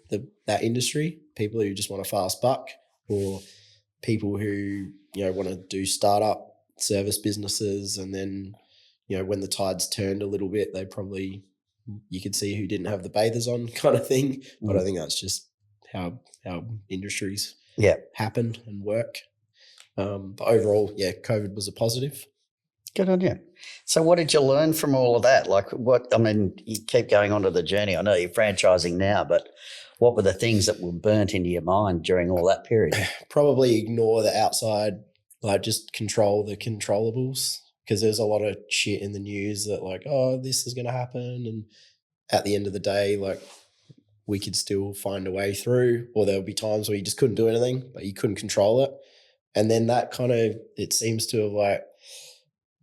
S3: that industry, people who just want a fast buck, or people who want to do startup service businesses, and then when the tides turned a little bit, you could see who didn't have the bathers on kind of thing. But I think that's just how industries happen and work. But overall, COVID was a positive.
S2: Good on you. So what did you learn from all of that? You keep going on to the journey. I know you're franchising now, but what were the things that were burnt into your mind during all that period?
S3: Probably ignore the outside, just control the controllables, because there's a lot of shit in the news that this is going to happen. And at the end of the day, we could still find a way through, or there'll be times where you just couldn't do anything, but you couldn't control it. And then that it seems to have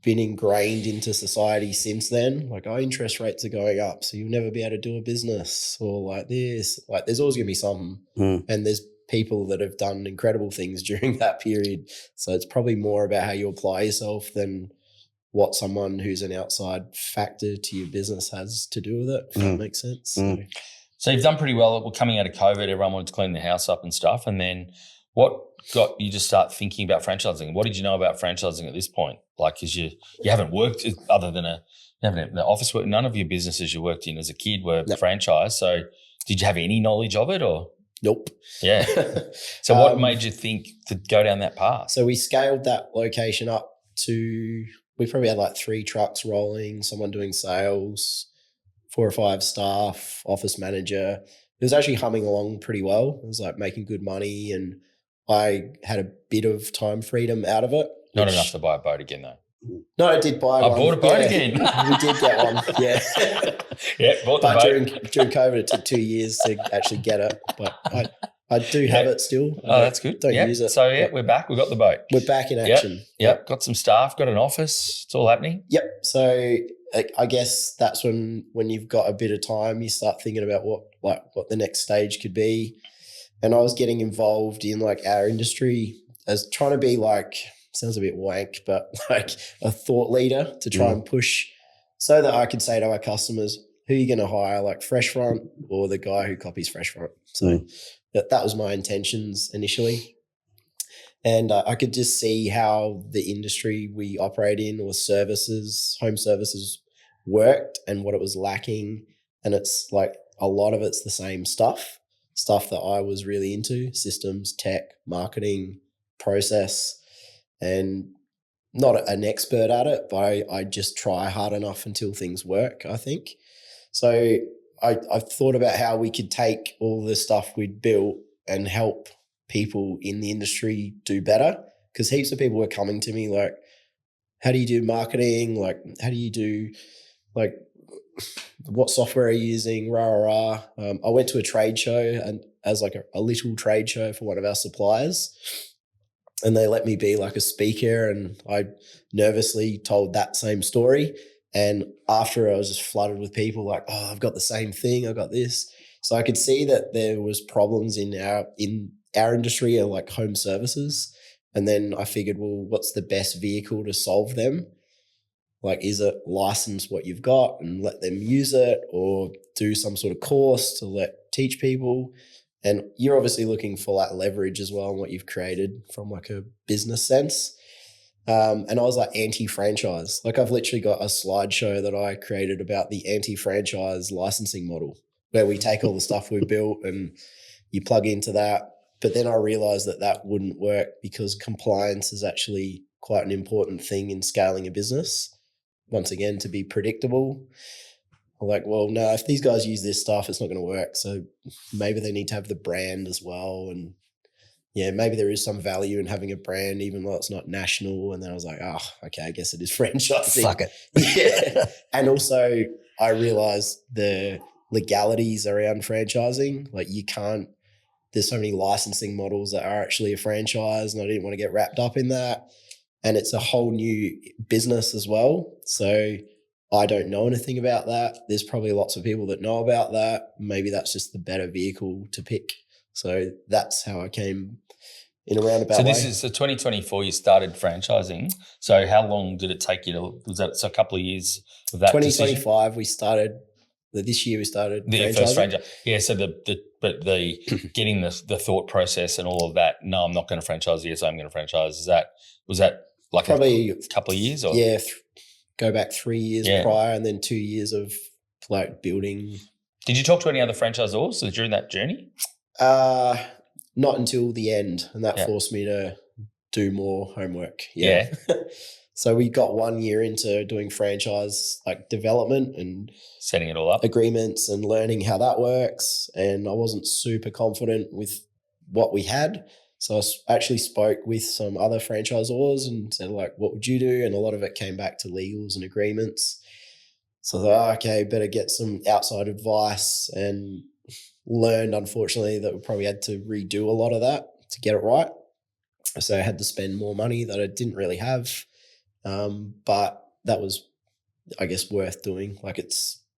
S3: been ingrained into society since then. Interest rates are going up, so you'll never be able to do a business, or this. There's always going to be something. And there's people that have done incredible things during that period. So it's probably more about how you apply yourself than what someone who's an outside factor to your business has to do with it, if that makes sense.
S1: So you've done pretty well. We're coming out of COVID. Everyone wanted to clean the house up and stuff. And then what got you to start thinking about franchising? What did you know about franchising at this point? Because you haven't worked other than the office work. None of your businesses you worked in as a kid were franchised. So did you have any knowledge of it, or?
S3: Nope.
S1: Yeah. So what made you think to go down that path?
S3: So we scaled that location up to, we probably had 3 trucks rolling, someone doing sales, 4 or 5 staff, office manager. It was actually humming along pretty well. It was making good money, and I had a bit of time freedom out of it.
S1: Not enough to buy a boat again, though.
S3: No, I did buy one.
S1: I bought a boat again.
S3: We did get one, yeah.
S1: Bought the
S3: but
S1: boat.
S3: during COVID, it took 2 years to actually get it. But I do have it still.
S1: Oh, that's good.
S3: Don't use it.
S1: So, we're back. We've got the boat.
S3: We're back in action.
S1: Yep. Got some staff, got an office. It's all happening.
S3: Yep. So I guess that's when you've got a bit of time, you start thinking about what the next stage could be. And I was getting involved in our industry as trying to be sounds a bit wank, but a thought leader to try and push, so that I could say to our customers, who are you going to hire, Freshfront or the guy who copies Freshfront? So that was my intentions initially. And I could just see how the industry we operate in, or services, home services, worked and what it was lacking. And it's a lot of it's the same stuff. stuff that I was really into: systems, tech, marketing, process, and not an expert at it, but I just try hard enough until things work, I think. So I've thought about how we could take all the stuff we'd built and help people in the industry do better, because heaps of people were coming to me like, how do you do marketing? Like, how do you do, like, what software are you using? Rah, rah, rah. I went to a trade show, and as like a little trade show for one of our suppliers, and they let me be like a speaker, and I nervously told that same story. And after, I was just flooded with people like, oh, I've got the same thing. I got this. So I could see that there was problems in our industry, like home services. And then I figured, well, what's the best vehicle to solve them? Like, is it license what you've got and let them use it, or do some sort of course to teach people? And you're obviously looking for that leverage as well in what you've created from like a business sense. And I was like anti-franchise. Like, I've literally got a slideshow that I created about the anti-franchise licensing model, where we take all the stuff we built and you plug into that. But then I realized that wouldn't work, because compliance is actually quite an important thing in scaling a business. Once again, to be predictable. I'm like, well, no, if these guys use this stuff, it's not going to work. So maybe they need to have the brand as well. And yeah, maybe there is some value in having a brand, even though it's not national. And then I was like, oh, okay, I guess it is franchising.
S2: Fuck it.
S3: Yeah. And also I realized the legalities around franchising. Like, there's so many licensing models that are actually a franchise, and I didn't want to get wrapped up in that. And it's a whole new business as well. So I don't know anything about that. There's probably lots of people that know about that. Maybe that's just the better vehicle to pick. So that's how I came in a roundabout way.
S1: So 2024, you started franchising. So how long did it take you was that a couple of years of that
S3: 2025,
S1: decision?
S3: we started, this year we started
S1: the first franchise. Yeah, so the getting the thought process and all of that, no, I'm not going to franchise, yes, I'm going to franchise. Was that like probably a couple of years? Or?
S3: Yeah, go back 3 years prior, and then 2 years of like building.
S1: Did you talk to any other franchisors during that journey?
S3: Not until the end, and that forced me to do more homework. Yeah. So we got 1 year into doing franchise like development and
S1: setting it all up,
S3: agreements, and learning how that works. And I wasn't super confident with what we had. So I actually spoke with some other franchisors and said, like, what would you do? And a lot of it came back to legals and agreements. So I thought, okay, better get some outside advice, and learned, unfortunately, that we probably had to redo a lot of that to get it right. So I had to spend more money that I didn't really have. But that was, I guess, worth doing. Like,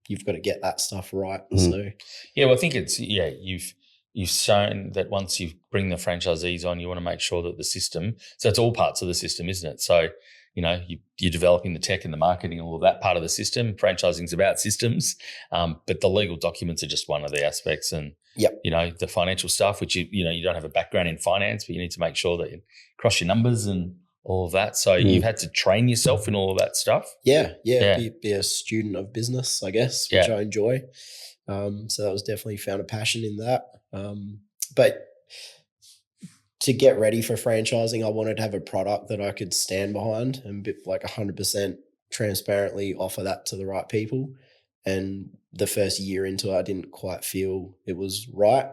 S3: you've got to get that stuff right. So
S1: yeah, well, I think you've shown that once you bring the franchisees on, you want to make sure that the system, so it's all parts of the system, isn't it? So, you're developing the tech and the marketing, all of that part of the system. Franchising is about systems, but the legal documents are just one of the aspects. And, the financial stuff, which, you don't have a background in finance, but you need to make sure that you cross your numbers and all of that. So you've had to train yourself in all of that stuff.
S3: Yeah. Be a student of business, I guess, which I enjoy. So that was definitely found a passion in that. But to get ready for franchising, I wanted to have a product that I could stand behind and be like 100% transparently offer that to the right people. And the first year into it, I didn't quite feel it was right.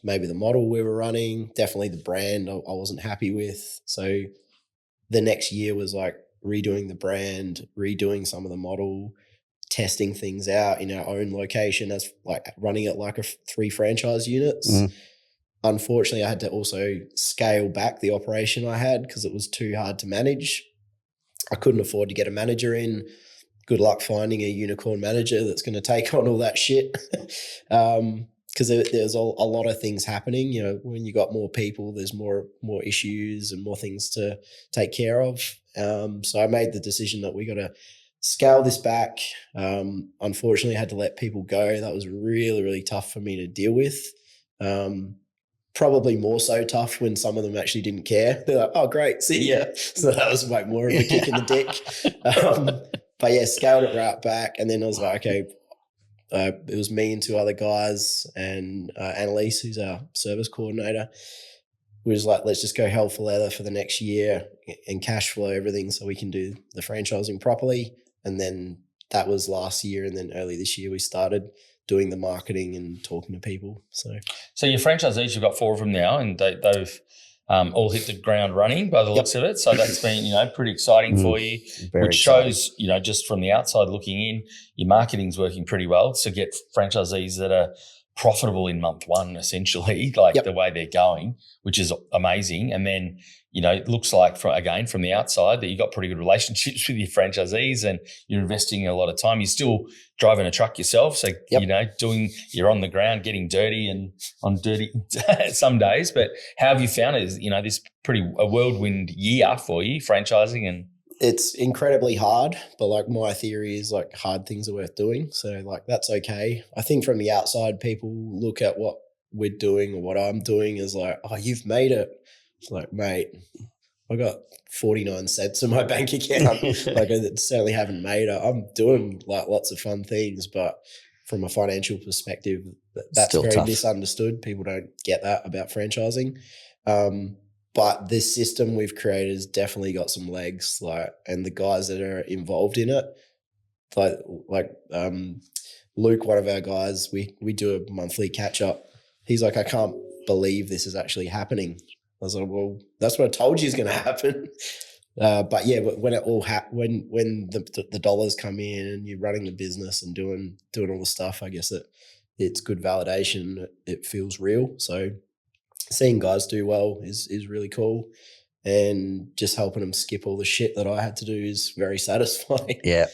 S3: Maybe the model we were running, definitely the brand I wasn't happy with. So the next year was like redoing the brand, redoing some of the model, testing things out in our own location, as like running it like 3 franchise units. Unfortunately, I had to also scale back the operation I had because it was too hard to manage. I couldn't afford to get a manager in. Good luck finding a unicorn manager that's going to take on all that shit. Because there's a lot of things happening. When you got more people, there's more issues and more things to take care of. So I made the decision that we got to scale this back. Unfortunately, I had to let people go. That was really, really tough for me to deal with. Probably more so tough when some of them actually didn't care. They're like, oh, great, see ya. So that was like more of a kick in the dick. But yeah, scaled it right back. And then I was like, okay, it was me and two other guys and Annalise, who's our service coordinator. We was like, let's just go hell for leather for the next year and cash flow everything so we can do the franchising properly. And then that was last year. And then early this year, we started doing the marketing and talking to people. So
S1: your franchisees, you've got 4 of them now, and they've all hit the ground running by the looks of it. So that's been, pretty exciting for you, which shows, just from the outside looking in, your marketing's working pretty well to get franchisees that are profitable in month 1, essentially, the way they're going, which is amazing. And then, it looks like from the outside that you've got pretty good relationships with your franchisees and you're investing a lot of time. You're still driving a truck yourself. So, you're on the ground getting dirty and on dirty some days. But how have you found it? Is, this a whirlwind year for you, franchising? And
S3: it's incredibly hard, but my theory is hard things are worth doing. So that's okay. I think from the outside, people look at what we're doing or what I'm doing as oh, you've made it. It's mate, I got 49 cents in my bank account. I certainly haven't made it. I'm doing lots of fun things, but from a financial perspective, that's still very tough. Misunderstood. People don't get that about franchising. But this system we've created has definitely got some legs, and the guys that are involved in it, Luke, one of our guys, we do a monthly catch up. He's I can't believe this is actually happening. I was like, well, that's what I told you is going to happen. But when it all when the dollars come in and you're running the business and doing all the stuff, I guess it's good validation. It feels real. So seeing guys do well is really cool, and just helping them skip all the shit that I had to do is very satisfying.
S2: Yeah.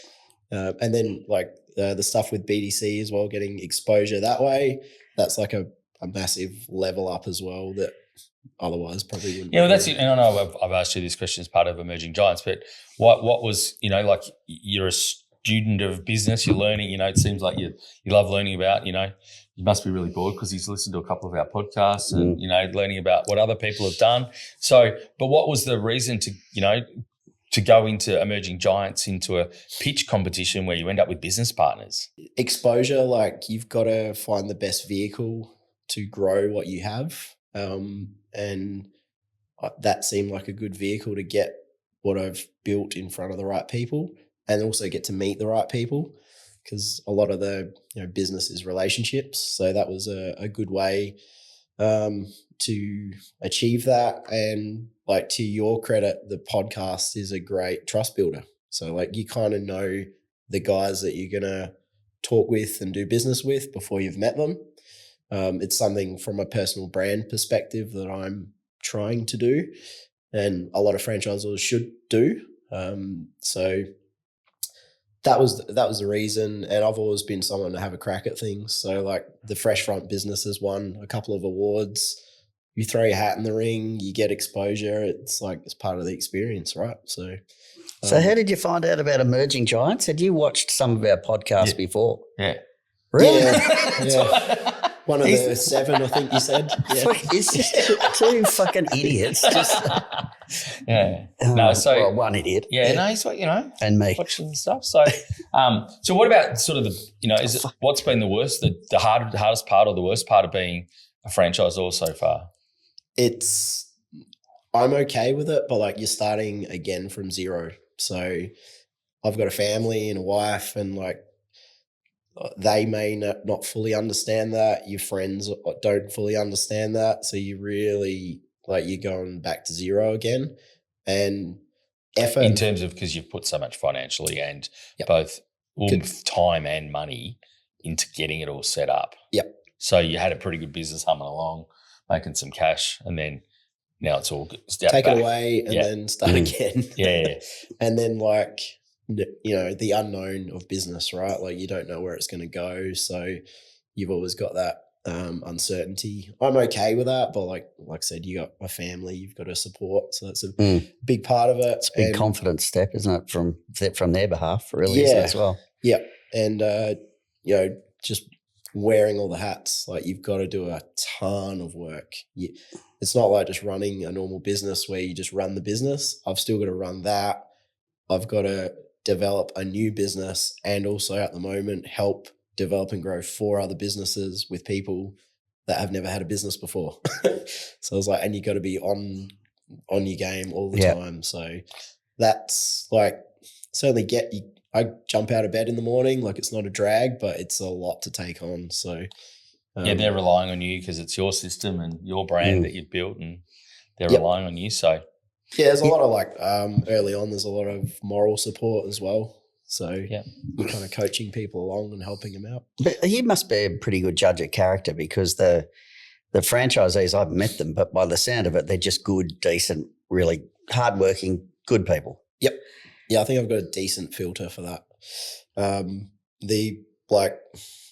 S3: And then the stuff with BDC as well, getting exposure that way, that's a massive level up as well that otherwise probably wouldn't.
S1: Yeah, well, that's it. And I know I've asked you this question as part of Emerging Giants, but what was, you're a student of business, you're learning, it seems like you love learning about, you must be really bored because he's listened to a couple of our podcasts and, learning about what other people have done. So, but what was the reason to go into Emerging Giants, into a pitch competition where you end up with business partners?
S3: Exposure, you've got to find the best vehicle to grow what you have. And that seemed like a good vehicle to get what I've built in front of the right people, and also get to meet the right people, because a lot of the business is relationships. So that was a good way to achieve that. And to your credit, the podcast is a great trust builder. So you kind of know the guys that you're going to talk with and do business with before you've met them. It's something from a personal brand perspective that I'm trying to do, and a lot of franchisors should do. So that was the reason. And I've always been someone to have a crack at things. So the Fresh Front business has won a couple of awards. You throw your hat in the ring, you get exposure. It's it's part of the experience, right? So
S2: how did you find out about Emerging Giants? Had you watched some of our podcasts before?
S1: Yeah.
S2: Really?
S3: Yeah. One of the 7, I think you said. Yeah.
S2: It's just 2 fucking idiots. Just one idiot.
S1: Yeah, no, he's
S2: and me
S1: watching the stuff. So, so what about sort of the what's been the worst, the hardest part or the worst part of being a franchisor so far?
S3: I'm okay with it, but you're starting again from zero. So I've got a family and a wife, and they may not fully understand that. Your friends don't fully understand that. So you really you're going back to zero again. And effort
S1: in terms of, because you've put so much financially and both time and money into getting it all set up.
S3: Yep.
S1: So you had a pretty good business humming along, making some cash, and then now it's all
S3: take it away and then start again.
S1: Yeah.
S3: And then the unknown of business, right? You don't know where it's going to go. So you've always got that uncertainty. I'm okay with that, but like I said, you got a family, you've got to support. So that's a big part of it.
S2: It's a big confidence step, isn't it? From their behalf, really, as well.
S3: Yeah. And, just wearing all the hats, you've got to do a ton of work. It's not just running a normal business where you just run the business. I've still got to run that. I've got to develop a new business and also at the moment help develop and grow 4 other businesses with people that have never had a business before. So I was like, and you got to be on your game all the time. So that's like certainly I jump out of bed in the morning, like it's not a drag, but it's a lot to take on. So
S1: they're relying on you because it's your system and your brand that you've built, and they're relying on you. So
S3: there's a lot of like early on, there's a lot of moral support as well. So you're kind of coaching people along and helping them out.
S2: But you must be a pretty good judge of character, because the franchisees, I've met them, but by the sound of it, they're just good, decent, really hardworking, good people.
S3: Yep. Yeah, I think I've got a decent filter for that. The like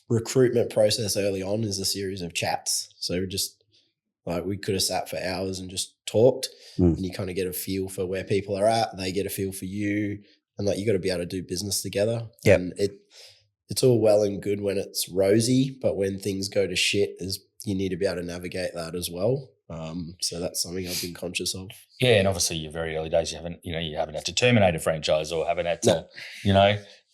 S3: recruitment process early on is a series of chats. So we could have sat for hours and just talked, and you kind of get a feel for where people are at. They get a feel for you. And like you got to be able to do business together.
S2: Yep.
S3: And it's all well and good when it's rosy, but when things go to shit, you need to be able to navigate that as well. So that's something I've been conscious of.
S1: Yeah, and obviously your very early days, you haven't had to terminate a franchise or haven't had to,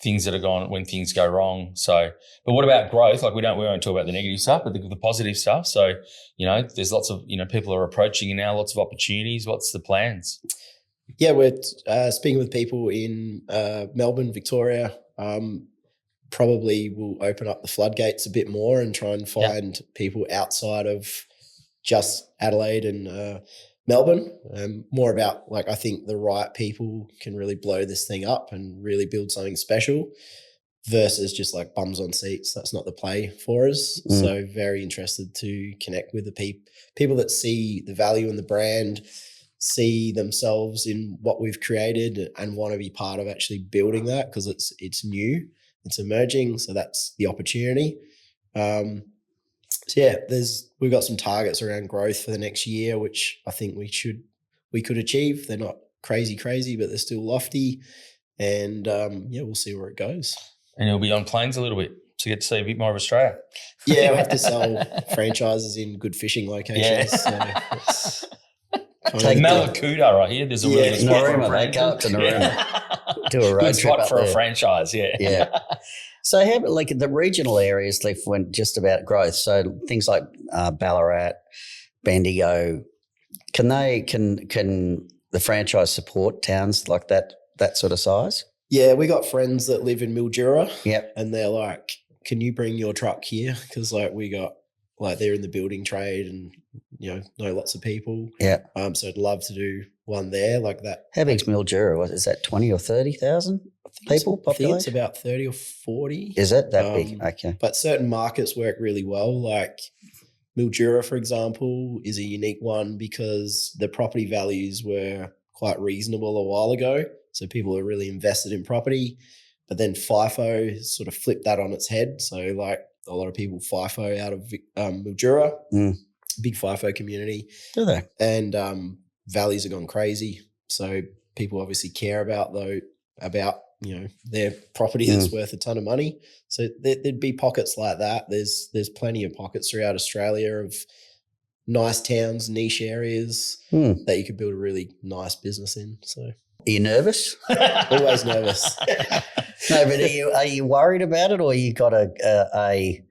S1: things that are gone when things go wrong. So, but what about growth? Like we won't talk about the negative stuff, but the positive stuff. So, there's lots of people are approaching you now, lots of opportunities. What's the plans?
S3: Yeah, we're speaking with people in Melbourne, Victoria. Probably we'll open up the floodgates a bit more and try and find people outside of just Adelaide and Melbourne. More about like I think the right people can really blow this thing up and really build something special versus just like bums on seats. That's not the play for us. So very interested to connect with the people that see the value in the brand, see themselves in what we've created and want to be part of actually building that, because it's new, it's emerging. So that's the opportunity. We've got some targets around growth for the next year, which I think we could achieve. They're not crazy, but they're still lofty. And we'll see where it goes. And
S1: you'll be on planes a little bit to get to see a bit more of Australia.
S3: Yeah, we'll have to sell franchises in good fishing locations.
S1: Yeah.
S3: So
S1: take Malakuta right here. There's a really good spot for a
S2: franchise. Go up to Narooma. Do a road
S1: good
S2: trip
S1: spot
S2: up
S1: for
S2: there.
S1: A franchise,
S2: Yeah. So how about like the regional areas left when just about growth? So things like Ballarat, Bendigo, can the franchise support towns like that sort of size?
S3: Yeah, we got friends that live in Mildura.
S2: Yep.
S3: And they're like, can you bring your truck here? Because like we got like they're in the building trade and know lots of people.
S2: Yeah.
S3: So I'd love to do one there like that.
S2: How big's Mildura? Is that 20 or 30,000 people population?
S3: I think it's about 30 or 40.
S2: Is it that big? Okay.
S3: But certain markets work really well. Like Mildura, for example, is a unique one because the property values were quite reasonable a while ago. So people are really invested in property. But then FIFO sort of flipped that on its head. So like a lot of people FIFO out of Mildura, big FIFO community.
S2: Do they?
S3: And values have gone crazy. So people obviously care about their property that's worth a ton of money. So there'd be pockets like that. There's plenty of pockets throughout Australia of nice towns, niche areas that you could build a really nice business in. So
S2: are you nervous?
S3: Always nervous.
S2: No, but are you worried about it, or you got a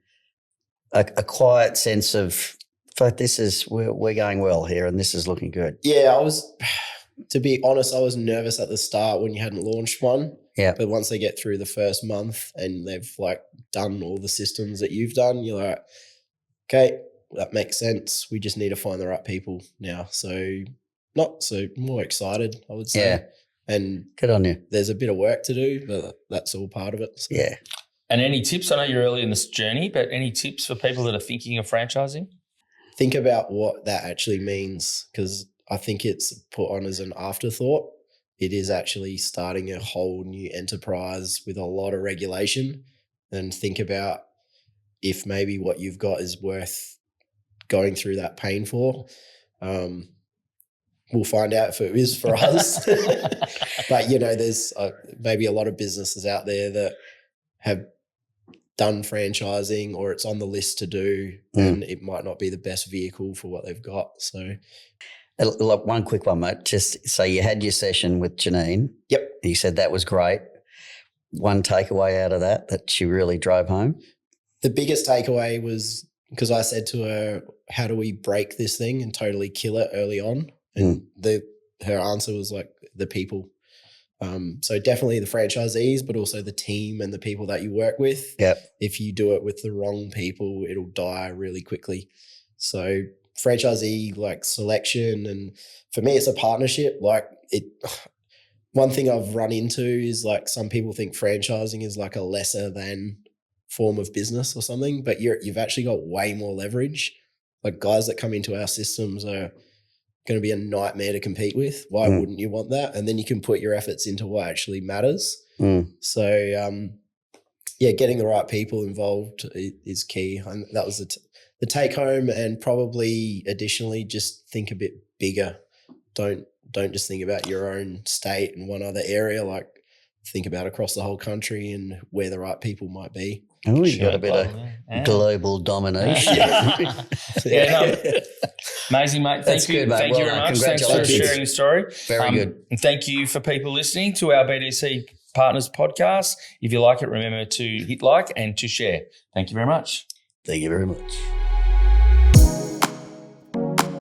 S2: quiet sense of, fuck, we're going well here and this is looking good?
S3: Yeah, to be honest, I was nervous at the start when you hadn't launched one.
S2: Yeah.
S3: But once they get through the first month and they've like done all the systems that you've done, you're like, okay, that makes sense. We just need to find the right people now. So more excited, I would say.
S2: Yeah.
S3: And
S2: good on you.
S3: There's a bit of work to do, but that's all part of it. So.
S2: Yeah.
S1: And any tips? I know you're early in this journey, but any tips for people that are thinking of franchising?
S3: Think about what that actually means, because I think it's put on as an afterthought. It is actually starting a whole new enterprise with a lot of regulation, and think about if maybe what you've got is worth going through that pain for. We'll find out if it is for us. But, there's maybe a lot of businesses out there that have done franchising or it's on the list to do, and it might not be the best vehicle for what they've got. So
S2: one quick one, mate. Just so you had your session with Janine.
S3: Yep.
S2: You said that was great. One takeaway out of that she really drove home?
S3: the biggest takeaway was because I said to her, how do we break this thing and totally kill it early on? And her answer was like the people. So definitely the franchisees, but also the team and the people that you work with.
S2: Yep.
S3: If you do it with the wrong people, it'll die really quickly. So franchisee like selection, and for me, it's a partnership. Like one thing I've run into is like some people think franchising is like a lesser than form of business or something, but you've actually got way more leverage. Like guys that come into our systems are going to be a nightmare to compete with. Why wouldn't you want that? And then you can put your efforts into what actually matters. So, getting the right people involved is key. And that was the take home. And probably additionally, just think a bit bigger. Don't just think about your own state and one other area. Like think about across the whole country and where the right people might be.
S2: Oh, you got a bit of global domination.
S1: Amazing, mate. Thank you.
S2: Good, mate.
S1: Thank you very much. Thanks for sharing the story.
S2: Very good.
S1: And thank you for people listening to our BDC Partners podcast. If you like it, remember to hit like and to share. Thank you very much.
S2: Thank you very much.